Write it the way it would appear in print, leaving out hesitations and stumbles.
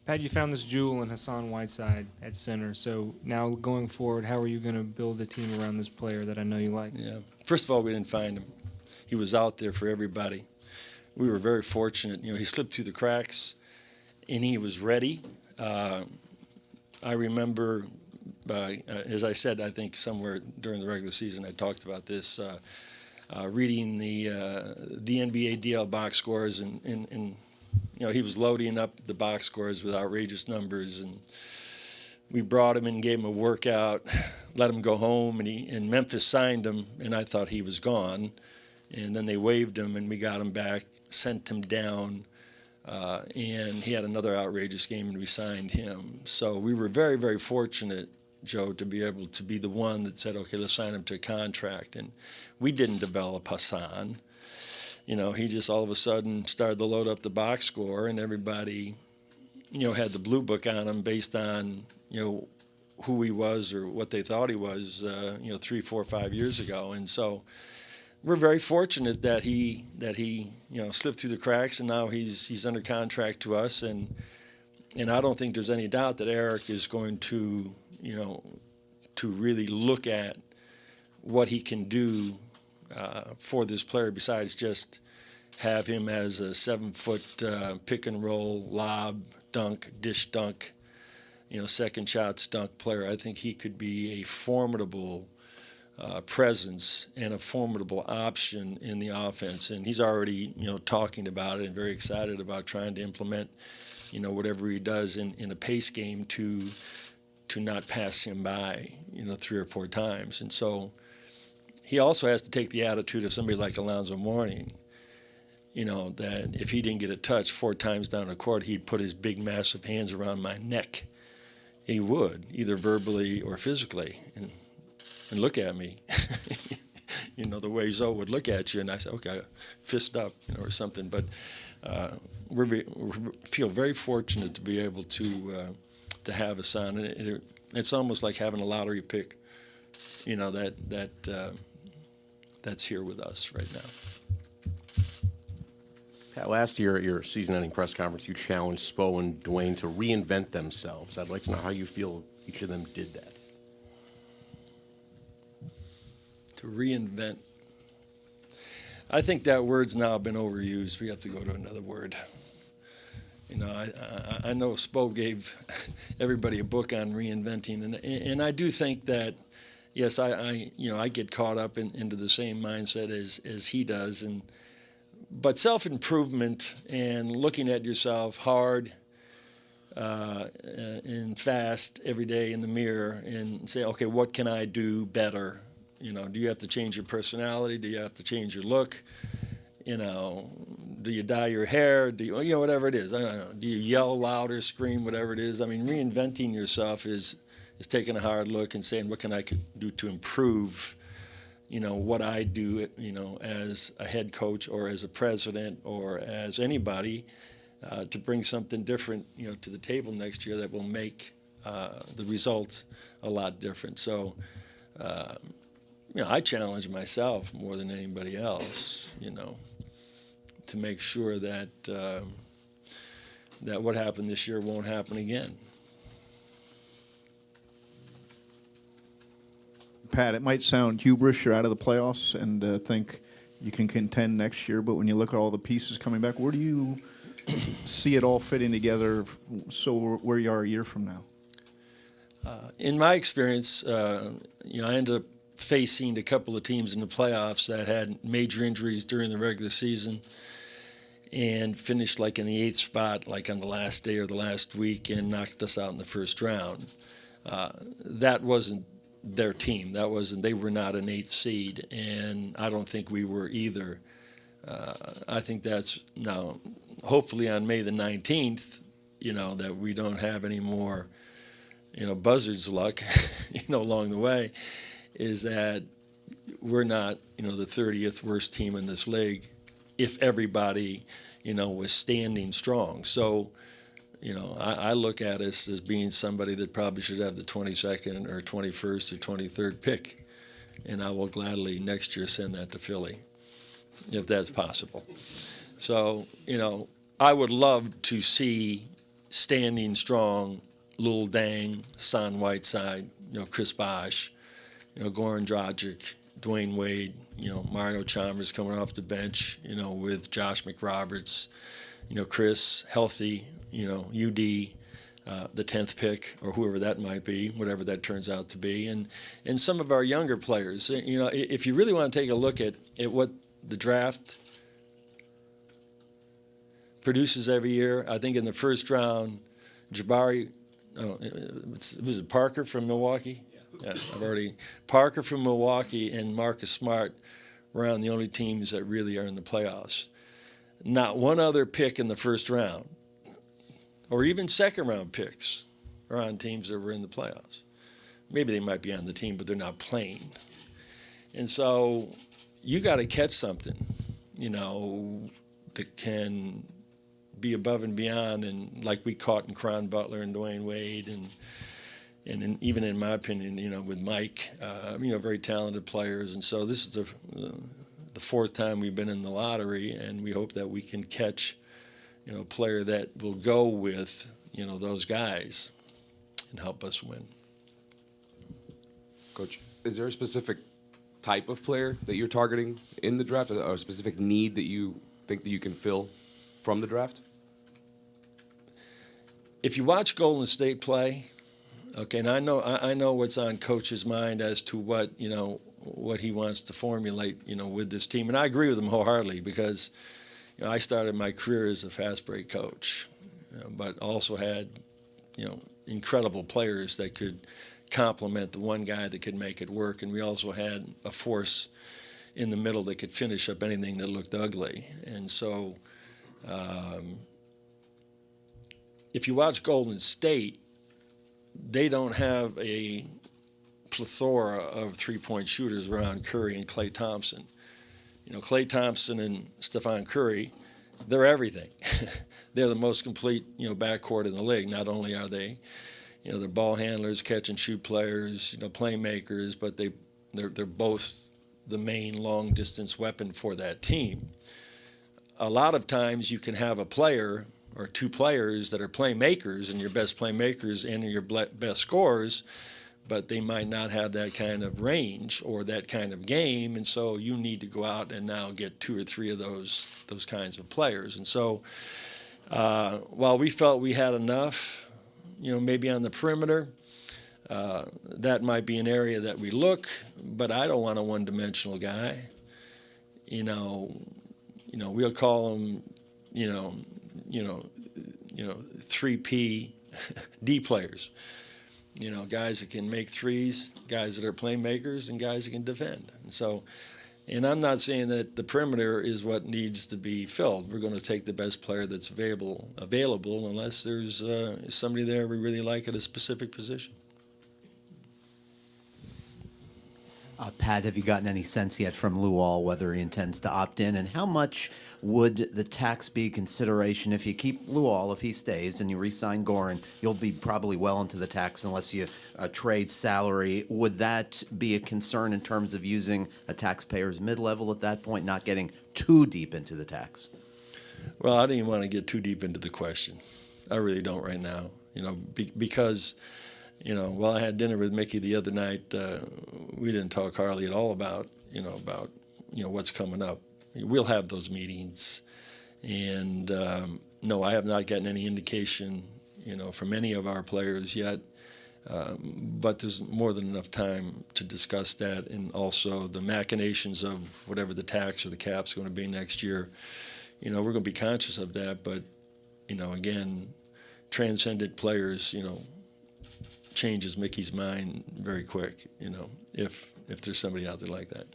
Pat, you found this jewel in Hassan Whiteside at center. So now going forward, how are you going to build a team around this player that I know you like? Yeah. First of all, we didn't find him. He was out there for everybody. We were very fortunate. He slipped through the cracks, and he was ready. I remember, as I said, I think somewhere during the regular season, I talked about this. Reading the NBA DL box scores, and he was loading up the box scores with outrageous numbers, and we brought him and gave him a workout, let him go home, and Memphis signed him, and I thought he was gone, and then they waived him, and we got him back, sent him down, and he had another outrageous game, and we signed him. So we were very, very fortunate, Joe, to be able to be the one that said, okay, let's sign him to a contract. And we didn't develop Hassan. He just all of a sudden started to load up the box score, and everybody, had the blue book on him based on, who he was or what they thought he was, 3, 4, 5 years ago. And so we're very fortunate that he slipped through the cracks, and now he's under contract to us. And I don't think there's any doubt that Eric is going to, to really look at what he can do for this player besides just have him as a 7-foot pick and roll, lob, dunk, dish dunk, second shots dunk player. I think he could be a formidable presence and a formidable option in the offense. And he's already, talking about it and very excited about trying to implement, whatever he does in a pace game to not pass him by, 3 or 4 times. And so he also has to take the attitude of somebody like Alonzo Mourning, that if he didn't get a touch 4 times down the court, he'd put his big, massive hands around my neck. He would, either verbally or physically, and look at me. The way Zoe would look at you, and I say, okay, fist up, or something. But we feel very fortunate to be able to have a son. And it's almost like having a lottery pick, that's here with us right now. Pat, last year at your season-ending press conference, you challenged Spo and Dwayne to reinvent themselves. I'd like to know how you feel each of them did that. To reinvent. I think that word's now been overused. We have to go to another word. I know Spo gave everybody a book on reinventing, and I do think that, yes, I get caught up into the same mindset as he does, but self-improvement and looking at yourself hard and fast every day in the mirror and say, okay, what can I do better? Do you have to change your personality? Do you have to change your look? Do you dye your hair? Do you, whatever it is? I don't know. Do you yell louder, scream, whatever it is? I mean, reinventing yourself is taking a hard look and saying, what can I do to improve, what I do, as a head coach or as a president or as anybody to bring something different, to the table next year that will make the results a lot different. So, I challenge myself more than anybody else, to make sure that that what happened this year won't happen again. Pat, it might sound hubris, you're out of the playoffs and think you can contend next year, but when you look at all the pieces coming back, where do you see it all fitting together so where you are a year from now? In my experience, I ended up facing a couple of teams in the playoffs that had major injuries during the regular season and finished like in the 8th spot, like on the last day or the last week, and knocked us out in the first round. That wasn't their team. They were not an 8th seed, and I don't think we were either. I think that's now, hopefully on May the 19th, that we don't have any more, buzzard's luck, along the way, is that we're not, the 30th worst team in this league if everybody, was standing strong. So, I look at us as being somebody that probably should have the 22nd or 21st or 23rd pick, and I will gladly next year send that to Philly, if that's possible. So, I would love to see standing strong, Lil Dang, Son Whiteside, Chris Bosh, Goran Dragic, Dwayne Wade, Mario Chalmers coming off the bench, with Josh McRoberts, Chris, healthy, UD, the 10th pick or whoever that might be, whatever that turns out to be, and some of our younger players. If you really want to take a look at what the draft produces every year, I think in the first round, Jabari, was it Parker from Milwaukee? Yeah, Parker from Milwaukee and Marcus Smart were on the only teams that really are in the playoffs. Not one other pick in the first round, or even second round picks, are on teams that were in the playoffs. Maybe they might be on the team, but they're not playing. And so you got to catch something, that can be above and beyond, and like we caught in Cron Butler and Dwayne Wade, and even in my opinion, with Mike, very talented players. And so this is the fourth time we've been in the lottery, and we hope that we can catch, a player that will go with, those guys and help us win. Coach, is there a specific type of player that you're targeting in the draft, or a specific need that you think that you can fill from the draft? If you watch Golden State play, okay, and I know what's on Coach's mind as to what he wants to formulate, with this team, and I agree with him wholeheartedly because, I started my career as a fast break coach, but also had, incredible players that could complement the one guy that could make it work, and we also had a force in the middle that could finish up anything that looked ugly, and so. If you watch Golden State, they don't have a plethora of three-point shooters around Curry and Klay Thompson. Klay Thompson and Stephon Curry, they're everything. They're the most complete, backcourt in the league. Not only are they, they're ball handlers, catch and shoot players, playmakers, but they're both the main long-distance weapon for that team. A lot of times you can have a player or two players that are playmakers and your best playmakers and your best scorers, but they might not have that kind of range or that kind of game, and so you need to go out and now get two or three of those kinds of players. And so while we felt we had enough, maybe on the perimeter, that might be an area that we look, but I don't want a one-dimensional guy. We'll call him, 3P D players. Guys that can make threes, guys that are playmakers, and guys that can defend. And I'm not saying that the perimeter is what needs to be filled. We're going to take the best player that's available unless there's somebody there we really like at a specific position. Pat, have you gotten any sense yet from Lou All whether he intends to opt in? And how much would the tax be consideration if you keep Lou All, if he stays, and you re-sign Goran? You'll be probably well into the tax unless you trade salary. Would that be a concern in terms of using a taxpayer's mid-level at that point, not getting too deep into the tax? Well, I didn't want to get too deep into the question. I really don't right now, because... while I had dinner with Mickey the other night, we didn't talk hardly at all about what's coming up. We'll have those meetings, and no, I have not gotten any indication, from any of our players yet. But there's more than enough time to discuss that, and also the machinations of whatever the tax or the cap's going to be next year. We're going to be conscious of that, but again, transcendent players, changes Mickey's mind very quick, if there's somebody out there like that.